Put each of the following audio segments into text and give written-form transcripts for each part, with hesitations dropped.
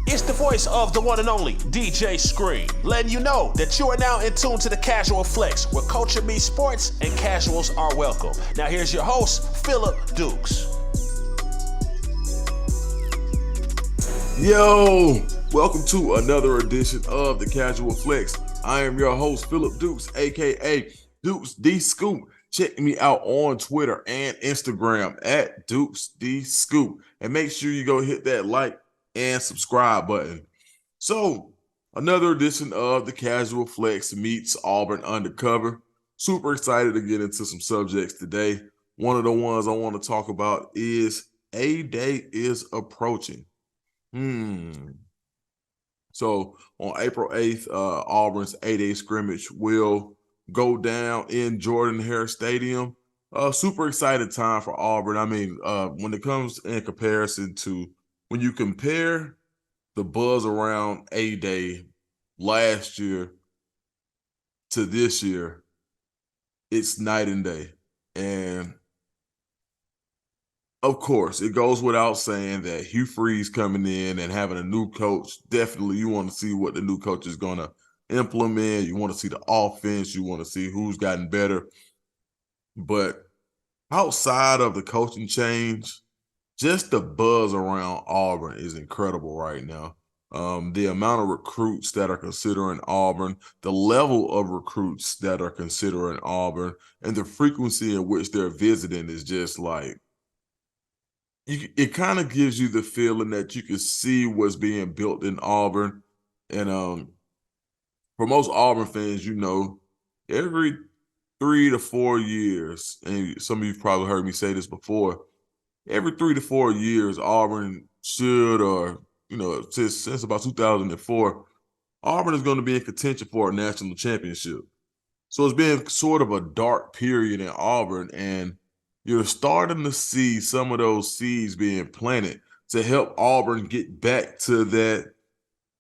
It's the voice of the one and only DJ Scream, letting you know that you are now in tune to the Casual Flex, where culture meets sports and casuals are welcome. Now here's your host, Phillip Dukes. Yo, welcome to another edition of the Casual Flex. I am your host, Phillip Dukes, aka Dukes D Scoop. Check me out on Twitter and Instagram at Dukes D Scoop. And make sure you go hit that like and subscribe button. So, another edition of the Casual Flex meets Auburn Undercover. Super excited to get into some subjects today. One of the ones I want to talk about is A-Day is approaching. So on April 8th, Auburn's A-Day scrimmage will go down in Jordan-Hare Stadium. Super excited time for Auburn. I mean, when it comes in comparison to when you compare the buzz around A-Day last year to this year, it's night and day. And of course, it goes without saying that Hugh Freeze coming in and having a new coach, definitely you want to see what the new coach is going to implement. You want to see the offense. You want to see who's gotten better. But outside of the coaching change, just the buzz around Auburn is incredible right now. The amount of recruits that are considering Auburn, the level of recruits that are considering Auburn, and the frequency in which they're visiting is just like, it kind of gives you the feeling that you can see what's being built in Auburn. And for most Auburn fans, you know, every 3 to 4 years, and some of you've probably heard me say this before, every 3 to 4 years, Auburn should, or, you know, since about 2004, Auburn is going to be in contention for a national championship. So it's been sort of a dark period in Auburn, and you're starting to see some of those seeds being planted to help Auburn get back to that.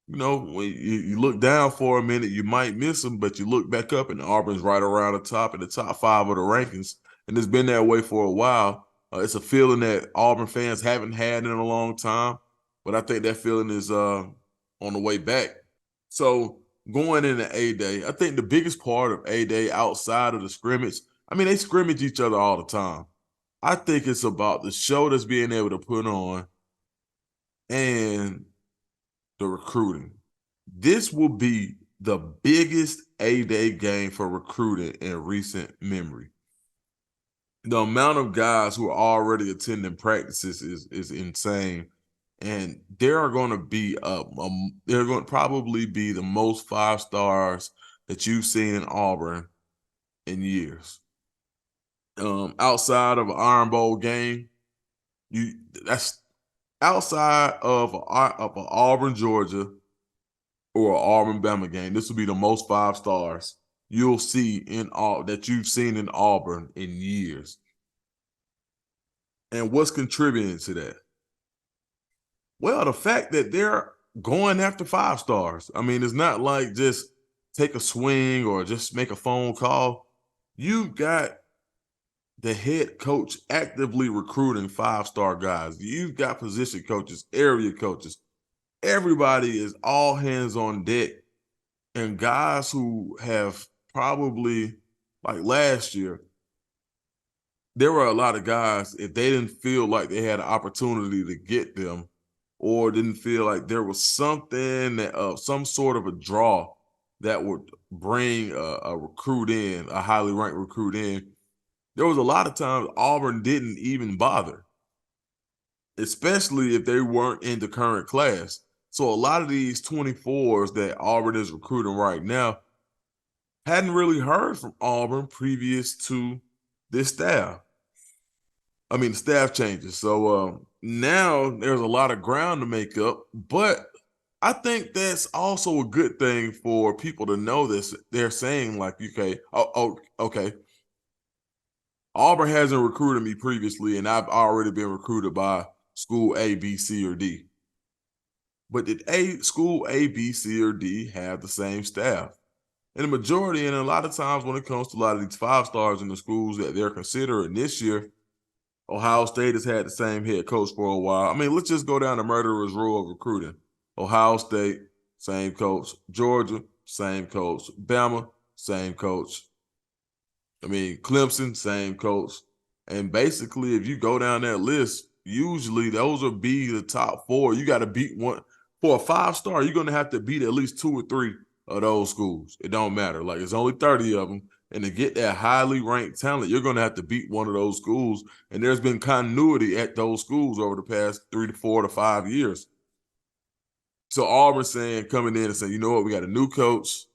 You know, when you look down for a minute, you might miss them, but you look back up and Auburn's right around the top in the top 5 of the rankings. And it's been that way for a while. It's a feeling that Auburn fans haven't had in a long time, but I think that feeling is on the way back. So going into A-Day, I think the biggest part of A-Day outside of the scrimmage, I mean, they scrimmage each other all the time. I think it's about the show that's being able to put on and the recruiting. This will be the biggest A-Day game for recruiting in recent memory. The amount of guys who are already attending practices is insane. And there are going to be they're going to probably be the most 5 stars that you've seen in Auburn in years. Outside of an Iron Bowl game, that's outside of an Auburn, Georgia, or an Auburn, Bama game. This will be the most 5 stars you'll see that you've seen in Auburn in years. And what's contributing to that? Well, the fact that they're going after 5 stars. I mean, it's not like just take a swing or just make a phone call. You've got the head coach actively recruiting 5-star guys. You've got position coaches, area coaches. Everybody is all hands on deck. And guys who have probably, like last year, there were a lot of guys, if they didn't feel like they had an opportunity to get them or didn't feel like there was something that some sort of a draw that would bring a recruit in, a highly ranked recruit in, there was a lot of times Auburn didn't even bother, especially if they weren't in the current class. So a lot of these 24s that Auburn is recruiting right now hadn't really heard from Auburn previous to this staff. I mean, the staff changes. So now there's a lot of ground to make up, but I think that's also a good thing for people to know this. They're saying like, okay, Auburn hasn't recruited me previously, and I've already been recruited by school A, B, C, or D. But did school A, B, C, or D have the same staff? And the majority, and a lot of times when it comes to a lot of these 5 stars in the schools that they're considering this year, Ohio State has had the same head coach for a while. I mean, let's just go down the murderer's row of recruiting. Ohio State, same coach. Georgia, same coach. Bama, same coach. Clemson, same coach. And basically, if you go down that list, usually those will be the top four. You got to beat one. For a 5-star, you're going to have to beat at least 2 or 3 of those schools. It don't matter. Like, it's only 30 of them. And to get that highly ranked talent, you're going to have to beat one of those schools. And there's been continuity at those schools over the past 3 to 4 to 5 years. So Auburn coming in and saying, you know what, we got a new coach.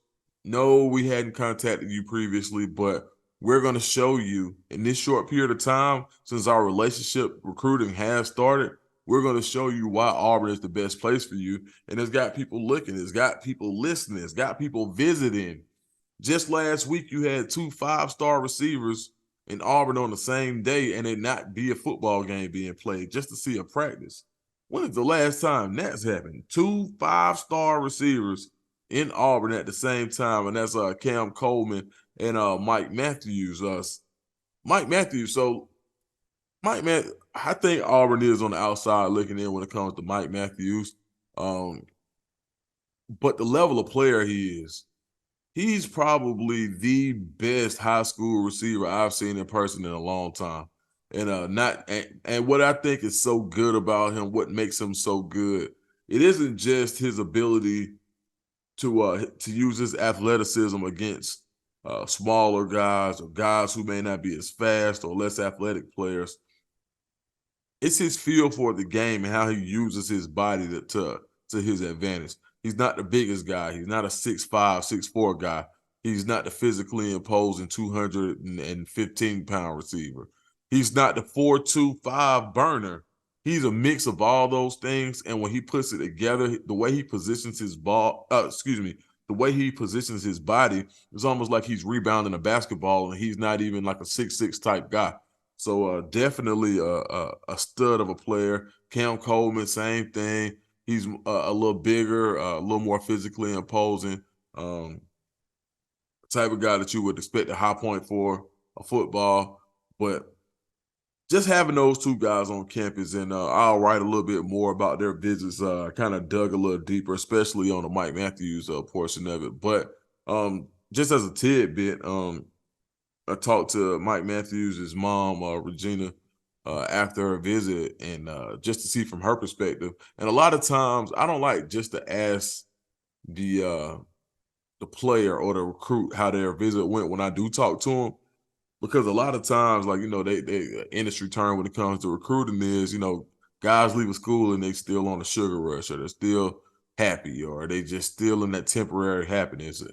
No, we hadn't contacted you previously, but we're going to show you in this short period of time, since our relationship recruiting has started, we're going to show you why Auburn is the best place for you. And it's got people looking, it's got people listening, it's got people visiting. Just last week, you had 2 5-star receivers in Auburn on the same day, and it not be a football game being played just to see a practice. When is the last time that's happened? 2 5-star receivers in Auburn at the same time, and that's Cam Coleman and Mike Matthews. I think Auburn is on the outside looking in when it comes to Mike Matthews. But the level of player he is, he's probably the best high school receiver I've seen in person in a long time. And what I think is so good about him, what makes him so good, it isn't just his ability to use his athleticism against smaller guys or guys who may not be as fast or less athletic players. It's his feel for the game and how he uses his body to his advantage. He's not the biggest guy. He's not a 6'5", 6'4" guy. He's not the physically imposing 215-pound receiver. He's not the 4.25 burner. He's a mix of all those things, and when he puts it together, the way he positions his the way he positions his body, it's almost like he's rebounding a basketball, and he's not even like a 6'6" type guy. So definitely a stud of a player. Cam Coleman, same thing. He's a little bigger, a little more physically imposing, type of guy that you would expect a high point for a football. But just having those 2 guys on campus, and I'll write a little bit more about their visits, kind of dug a little deeper, especially on the Mike Matthews portion of it. But just as a tidbit, I talked to Mike Matthews' mom, Regina, after her visit, and just to see from her perspective. And a lot of times, I don't like just to ask the player or the recruit how their visit went when I do talk to them, because a lot of times, like, they industry term when it comes to recruiting is, guys leave a school and they still on a sugar rush, or they're still happy, or they just still in that temporary happiness.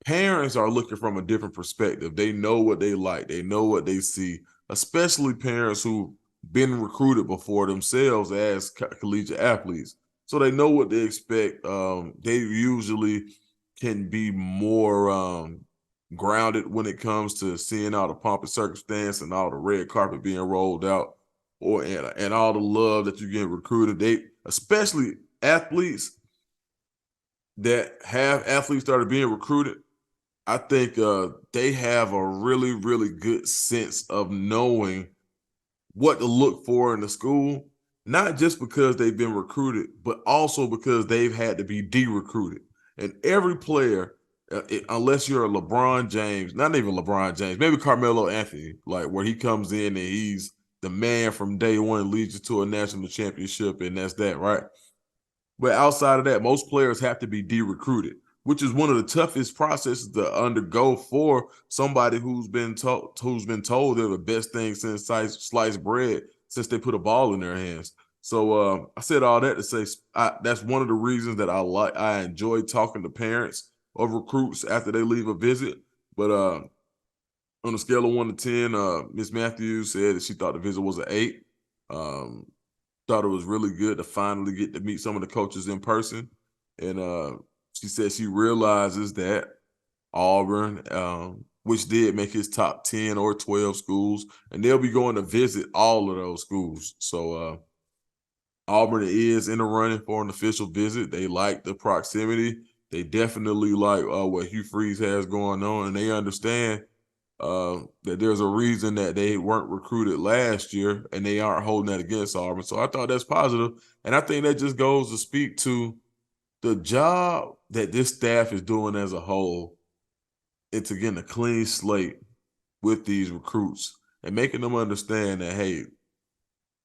Parents are looking from a different perspective. They know what they like. They know what they see, especially parents who've been recruited before themselves as collegiate athletes. So they know what they expect. They usually can be more grounded when it comes to seeing all the pomp and circumstance and all the red carpet being rolled out, and all the love that you get recruited. Especially athletes that have athletes that are being recruited, I think they have a really, really good sense of knowing what to look for in the school, not just because they've been recruited, but also because they've had to be de-recruited. And every player, unless you're a LeBron James, not even LeBron James, maybe Carmelo Anthony, like where he comes in and he's the man from day one, leads you to a national championship, and that's that, right? But outside of that, most players have to be de-recruited, which is one of the toughest processes to undergo for somebody who's been told they're the best thing since sliced bread since they put a ball in their hands. So I said all that to say that's one of the reasons that I enjoy talking to parents of recruits after they leave a visit. But on a scale of 1 to 10, Miss Matthews said that she thought the visit was an 8. Thought it was really good to finally get to meet some of the coaches in person. And she said she realizes that Auburn, which did make his top 10 or 12 schools, and they'll be going to visit all of those schools. So Auburn is in the running for an official visit. They like the proximity. They definitely like what Hugh Freeze has going on, and they understand that there's a reason that they weren't recruited last year, and they aren't holding that against Auburn. So I thought that's positive, and I think that just goes to speak to the job that this staff is doing as a whole. It's again a clean slate with these recruits and making them understand that, hey,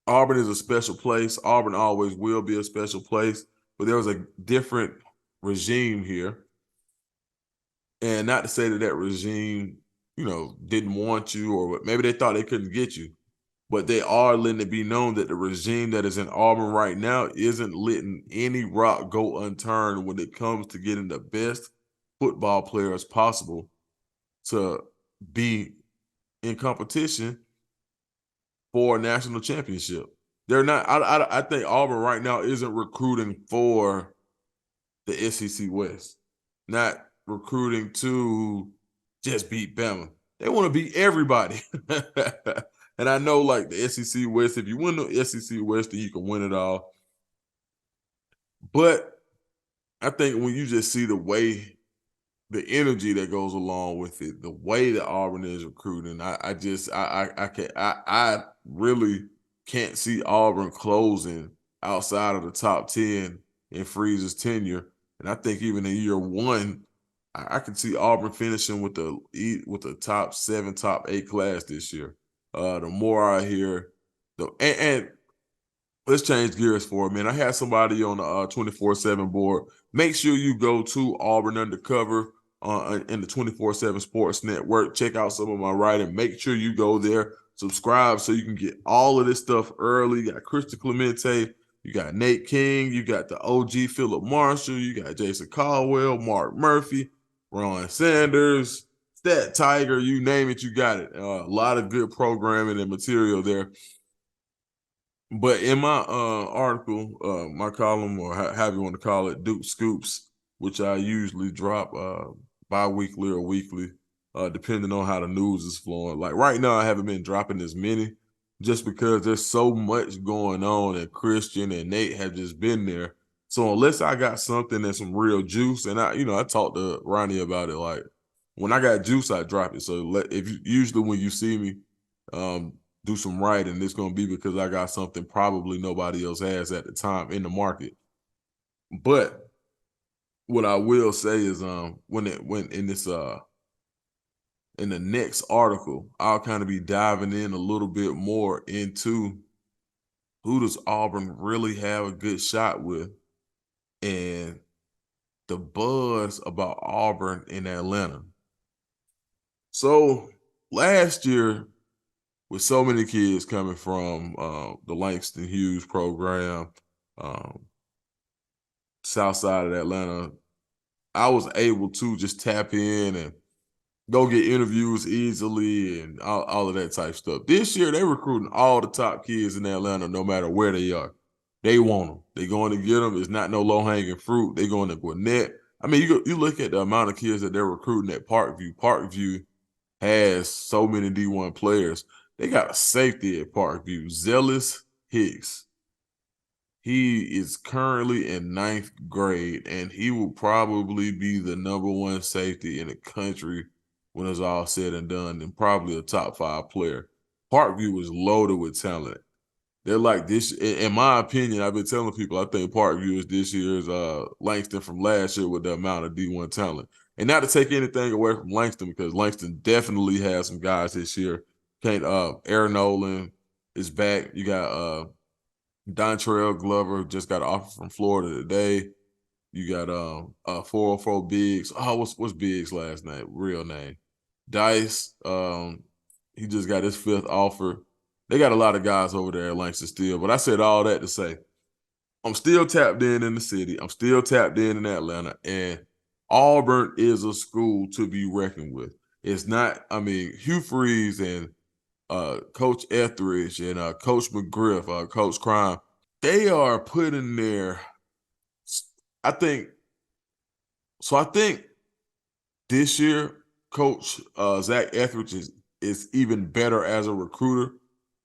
Auburn is a special place. Auburn always will be a special place, but there was a different regime here. And not to say that that regime, didn't want you, or maybe they thought they couldn't get you, but they are letting it be known that the regime that is in Auburn right now isn't letting any rock go unturned when it comes to getting the best football players possible to be in competition for a national championship. They're not. I think Auburn right now isn't recruiting for the SEC West, not recruiting to just beat Bama. They want to beat everybody. And I know, like, the SEC West, if you win the SEC West, then you can win it all. But I think when you just see the energy that goes along with it, the way that Auburn is recruiting, I really can't see Auburn closing outside of the top 10 in Freeze's tenure. And I think even in year one, I can see Auburn finishing with the top 7, top 8 class this year. The more I hear, and let's change gears for a minute. I had somebody on the 24/7 board. Make sure you go to Auburn Undercover in the 24/7 Sports Network. Check out some of my writing. Make sure you go there, subscribe so you can get all of this stuff early. You got Christian Clemente, you got Nate King, you got the OG Phillip Marshall, you got Jason Caldwell, Mark Murphy, Ron Sanders, Stat Tiger, you name it, you got it. A lot of good programming and material there. But in my article, my column, or however you want to call it, Duke Scoops, which I usually drop bi-weekly or weekly, depending on how the news is flowing. Like right now, I haven't been dropping as many just because there's so much going on, and Christian and Nate have just been there. So unless I got something and some real juice, and I talked to Ronnie about it, like when I got juice, I drop it. So usually when you see me do some writing, it's going to be because I got something probably nobody else has at the time in the market. But what I will say is when in the next article, I'll kind of be diving in a little bit more into who does Auburn really have a good shot with, and the buzz about Auburn in Atlanta. So last year, with so many kids coming from the Langston Hughes program, south side of Atlanta, I was able to just tap in and go get interviews easily and all of that type stuff. This year, they're recruiting all the top kids in Atlanta, no matter where they are. They want them. They're going to get them. It's not no low-hanging fruit. They're going to Gwinnett. I mean, you look at the amount of kids that they're recruiting at Parkview. Parkview has so many D1 players. They got a safety at Parkview, Zealous Hicks. He is currently in 9th grade, and he will probably be the #1 safety in the country when it's all said and done, and probably a top 5 player. Parkview is loaded with talent. They're like this, in my opinion, I've been telling people I think Parkview is this year's Langston from last year with the amount of D1 talent. And not to take anything away from Langston, because Langston definitely has some guys this year. Aaron Nolan is back. You got Dontrell Glover, just got an offer from Florida today. You got 404 Biggs. Oh, what's Biggs' last name? Real name. Dice. He just got his 5th offer. They got a lot of guys over there at Langston still. But I said all that to say, I'm still tapped in the city. I'm still tapped in Atlanta. And Auburn is a school to be reckoned with. It's not, Hugh Freeze and Coach Etheridge and Coach McGriff, Coach Crime, they are putting their, I think this year, Coach Zach Etheridge is even better as a recruiter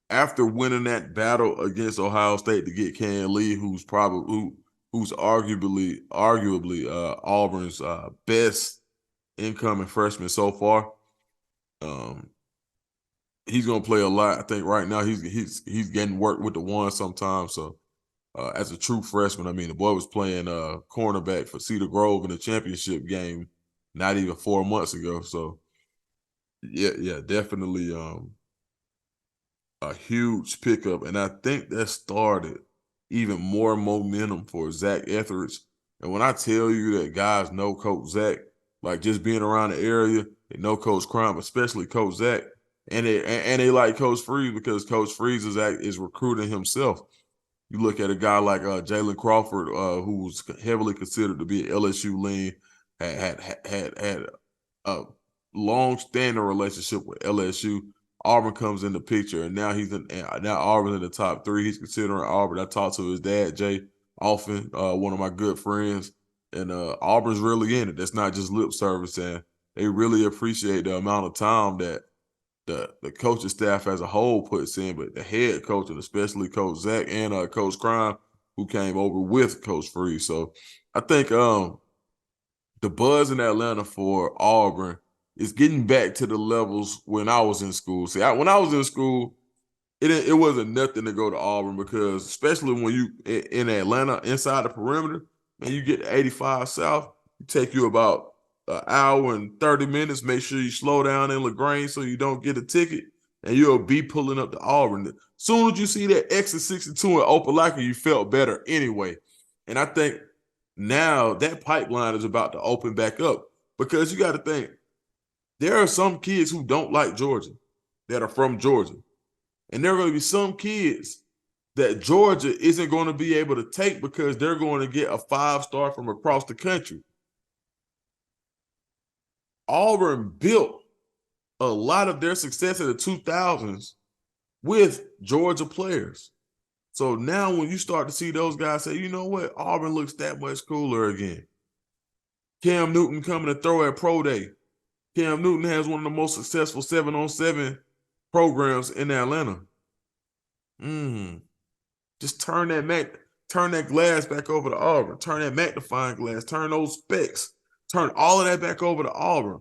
after winning that battle against Ohio State to get Can Lee, who's arguably Auburn's best incoming freshman so far. He's gonna play a lot. I think right now he's getting work with the one sometimes. So as a true freshman, I mean, the boy was playing cornerback for Cedar Grove in the championship game not even 4 months ago. So yeah, definitely a huge pickup, and I think that started even more momentum for Zach Etheridge. And when I tell you that guys know Coach Zach, like just being around the area, they know Coach Crime, especially Coach Zach, and they like Coach Freeze because Coach Freeze is recruiting himself. You look at a guy like Jalen Crawford, who was heavily considered to be an LSU lean, had a long-standing relationship with LSU. Auburn comes in the picture, and now now Auburn's in the top 3. He's considering Auburn. I talked to his dad, Jay, often, one of my good friends, and Auburn's really in it. That's not just lip service, and they really appreciate the amount of time that the coaching staff as a whole puts in, but the head coach, and especially Coach Zach and Coach Crime, who came over with Coach Freeze. So I think the buzz in Atlanta for Auburn is getting back to the levels when I was in school. See, when I was in school, it wasn't nothing to go to Auburn because, especially when you in Atlanta, inside the perimeter, and you get to 85 South, it take you about an hour and 30 minutes. Make sure you slow down in LaGrange so you don't get a ticket, and you'll be pulling up to Auburn. Soon as you see that exit 62 in Opelika, you felt better anyway. And I think now that pipeline is about to open back up because you got to think there are some kids who don't like Georgia that are from Georgia. And there are going to be some kids that Georgia isn't going to be able to take because they're going to get a 5-star from across the country. Auburn built a lot of their success in the 2000s with Georgia players. So now when you start to see those guys say, you know what, Auburn looks that much cooler again. Cam Newton coming to throw at Pro Day. Cam Newton has one of the most successful 7-on-7 programs in Atlanta. Just turn that glass back over to Auburn. Turn that magnifying glass. Turn those specs. Turn all of that back over to Auburn.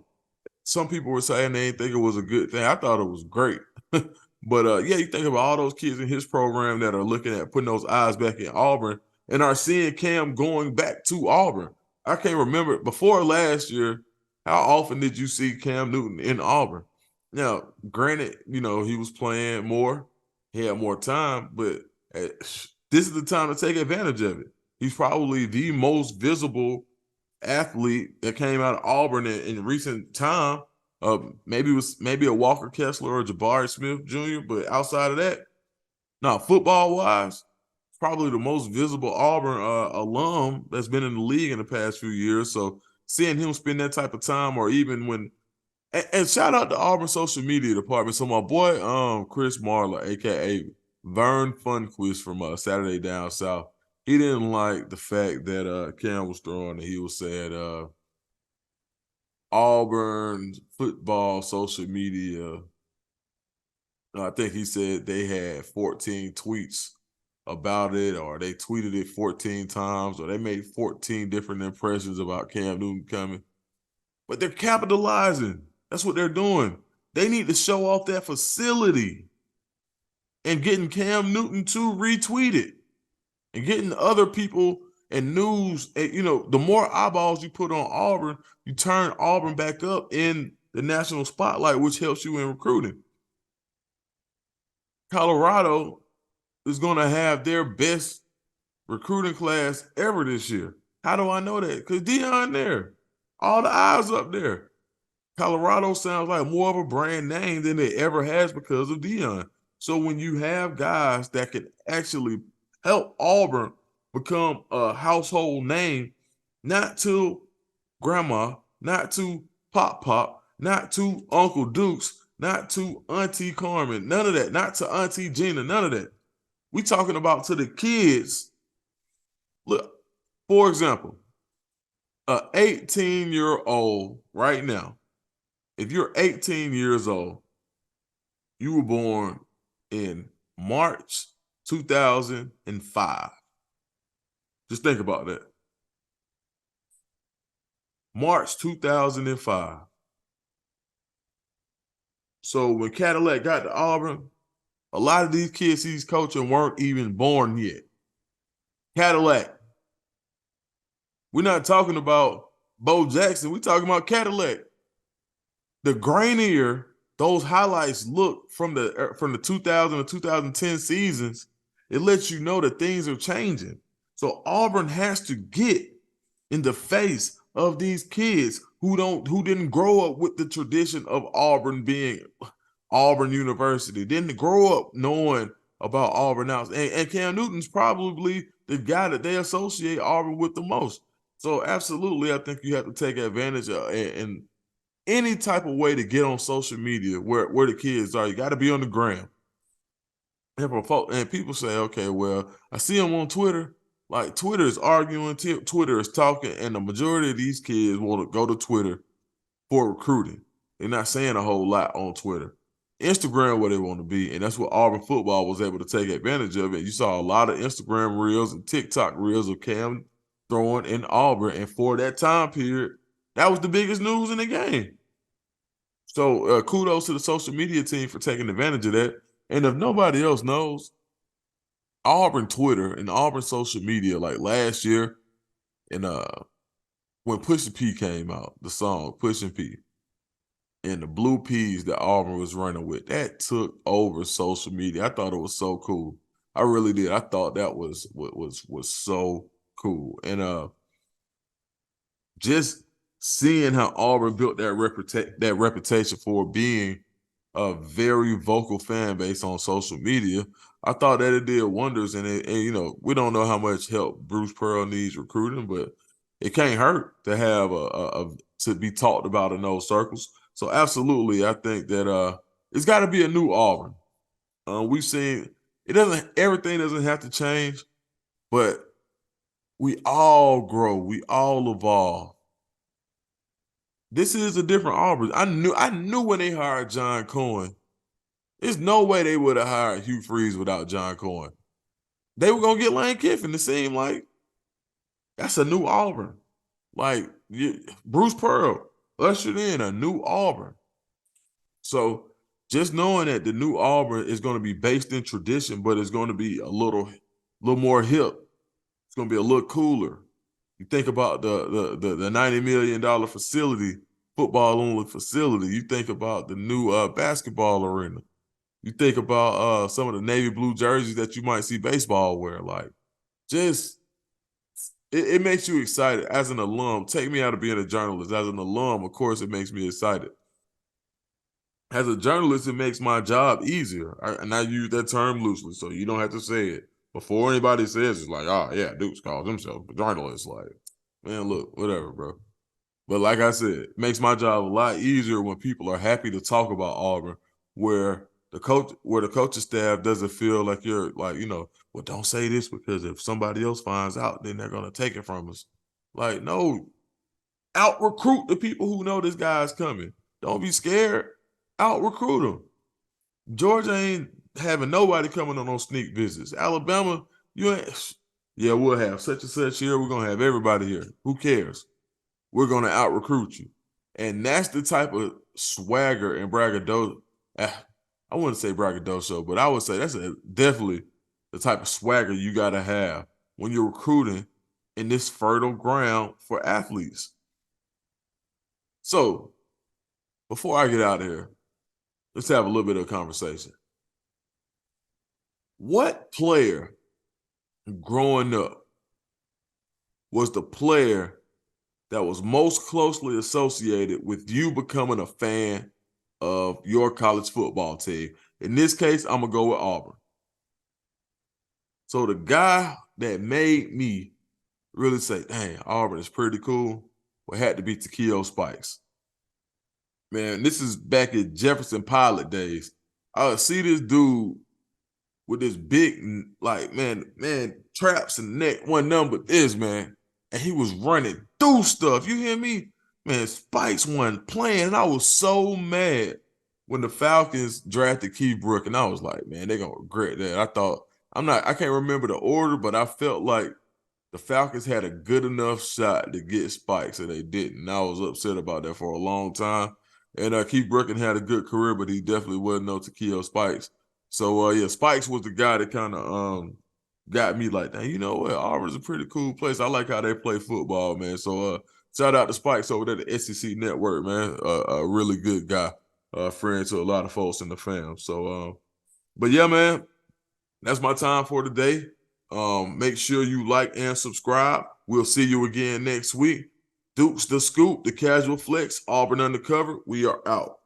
Some people were saying they didn't think it was a good thing. I thought it was great. But yeah, you think about all those kids in his program that are looking at putting those eyes back in Auburn and are seeing Cam going back to Auburn. I can't remember before last year, how often did you see Cam Newton in Auburn? Now, granted, he was playing more, he had more time, but this is the time to take advantage of it. He's probably the most visible athlete that came out of Auburn in recent time. Maybe a Walker Kessler or Jabari Smith Jr., but outside of that, now football-wise, probably the most visible Auburn alum that's been in the league in the past few years. So seeing him spend that type of time, or even when and shout out to Auburn social media department. So my boy Chris Marler, aka Vern Funquist from Saturday Down South, he didn't like the fact that Cam was throwing and he was saying Auburn football social media. I think he said they had 14 tweets about it, or they tweeted it 14 times, or they made 14 different impressions about Cam Newton coming. But they're capitalizing. That's what they're doing. They need to show off that facility and getting Cam Newton to retweet it and getting other people and news. And, the more eyeballs you put on Auburn, you turn Auburn back up in the national spotlight, which helps you in recruiting. Colorado is going to have their best recruiting class ever this year. How do I know that? Because Deion there. All the eyes up there. Colorado sounds like more of a brand name than it ever has because of Deion. So when you have guys that can actually help Auburn become a household name, not to grandma, not to Pop, not to Uncle Dukes, not to Auntie Carmen, none of that, not to Auntie Gina, none of that. We talking about to the kids. Look, for example, a 18-year-old right now, if you're 18 years old, you were born in March 2005. Just think about that. March 2005. So when Cadillac got to Auburn, a lot of these kids he's coaching weren't even born yet. Cadillac. We're not talking about Bo Jackson. We're talking about Cadillac. The grainier those highlights look from the 2000 to 2010 seasons, it lets you know that things are changing. So Auburn has to get in the face of these kids who didn't grow up with the tradition of Auburn being Auburn University, didn't grow up knowing about Auburn now. And Cam Newton's probably the guy that they associate Auburn with the most. So absolutely, I think you have to take advantage of and any type of way to get on social media where the kids are. You got to be on the gram. And people say, okay, well, I see them on Twitter. Like Twitter is arguing, Twitter is talking, and the majority of these kids want to go to Twitter for recruiting. They're not saying a whole lot on Twitter. Instagram where they want to be, and that's what Auburn football was able to take advantage of it. You saw a lot of Instagram reels and TikTok reels of Cam throwing in Auburn, and for that time period, that was the biggest news in the game. So kudos to the social media team for taking advantage of that. And if nobody else knows, Auburn Twitter and Auburn social media, like last year, and when Pusha P came out, the song Pusha P, and the blue peas that Auburn was running with, that took over social media. I thought it was so cool. I really did. I thought that was so cool. And just seeing how Auburn built that reputation for being a very vocal fan base on social media, I thought that it did wonders. And you know, we don't know how much help Bruce Pearl needs recruiting, but it can't hurt to have to be talked about in those circles. So absolutely, I think that it's got to be a new Auburn. We've seen everything doesn't have to change, but we all grow, we all evolve. This is a different Auburn. I knew when they hired John Cohen, there's no way they would have hired Hugh Freeze without John Cohen. They were gonna get Lane Kiffin. It seemed like that's a new Auburn. Like Bruce Pearl ushered in a new Auburn. So just knowing that the new Auburn is going to be based in tradition, but it's going to be a little more hip. It's going to be a little cooler. You think about the $90 million facility, football-only facility. You think about the new basketball arena. You think about some of the navy blue jerseys that you might see baseball wear. Like, just it makes you excited as an alum. Take me out of being a journalist. As an alum, of course, it makes me excited. As a journalist, it makes my job easier. And I use that term loosely, so you don't have to say it. Before anybody says it's like, oh, yeah, Dukes calls himself a journalist. Like, man, look, whatever, bro. But like I said, it makes my job a lot easier when people are happy to talk about Auburn, where the coaching staff doesn't feel like you're like, you know, well, don't say this because if somebody else finds out, then they're going to take it from us. Like, no, out-recruit the people who know this guy's coming. Don't be scared. Out-recruit them. Georgia ain't having nobody coming on those sneak visits. Alabama, you ain't. Yeah, we'll have such and such here. We're going to have everybody here. Who cares? We're going to out-recruit you. And that's the type of swagger and braggadocio. I wouldn't say braggadocio, but I would say that's definitely the type of swagger you got to have when you're recruiting in this fertile ground for athletes. So, before I get out of here, let's have a little bit of a conversation. What player growing up was the player that was most closely associated with you becoming a fan of your college football team? In this case, I'm going to go with Auburn. So the guy that made me really say, dang, Auburn is pretty cool, had to be Takeo Spikes. Man, this is back in Jefferson Pilot days. I would see this dude with this big, like, man, traps in the neck, one number this, man. And he was running through stuff. You hear me? Man, Spikes wasn't playing. And I was so mad when the Falcons drafted Keith Brook. And I was like, man, they're going to regret that. I can't remember the order, but I felt like the Falcons had a good enough shot to get Spikes and they didn't. And I was upset about that for a long time. And Keith Brookin had a good career, but he definitely wasn't no Takeo Spikes. So yeah, Spikes was the guy that kind of got me like, you know what, Auburn's a pretty cool place. I like how they play football, man. So shout out to Spikes over there at the SEC Network, man. A really good guy, friend to a lot of folks in the fam. So but yeah, man, that's my time for today. Make sure you like and subscribe. We'll see you again next week. Dukes the Scoop, the Casual Flex, Auburn Undercover. We are out.